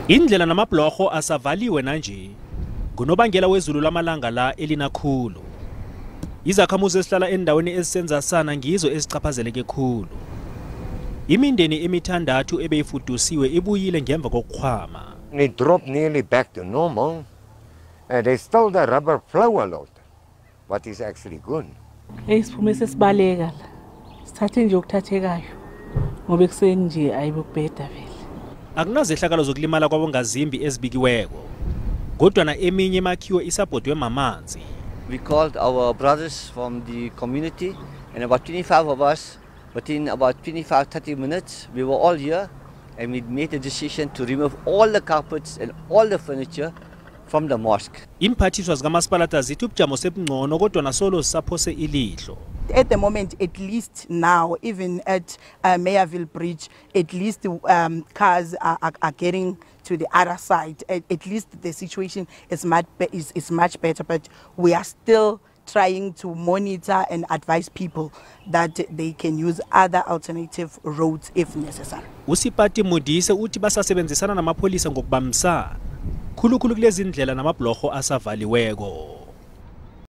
Indlela namabhlorho asavaliwe nanje ngonobangela wezulu lamalanga la elina khulu. Izakhamuzi esihlala eendaweni ezisenza sana ngizo ezicaphazeleke khulu. Imindeni emithandathu ebeyifudusiwe ibuyile ngemva kokukhwama. It dropped nearly back to normal. They still the rubber flow a lot. What is actually good. Isiphume sesibaleka la. Sithathe nje ukuthathekayo. Ngoba ekseni nje ayibukubheda vele. Akunazehlakalo zokulimala kwabongazimbi ezibikiweko. Kodwa na eminye emakhiwo isabhodwe mamanzi. We called our brothers from the community and about 25 of us, within about 25-30 minutes, we were all here and we made a decision to remove all the carpets and all the furniture from the mosque. Imphathiswa zikaMasipalada zithi ubujamo sebungcono kodwa nasolo sisaphose ilihlo. At the moment, at least now, even at Mayerville Bridge, at least cars are getting to the other side. At least the situation is much better, but we are still trying to monitor and advise people that they can use other alternative roads if necessary. Usipati Modise uthi basasebenzisana namapholisa ngokubambisana khulu kulezi ndlela namabhlorho asavaliweko.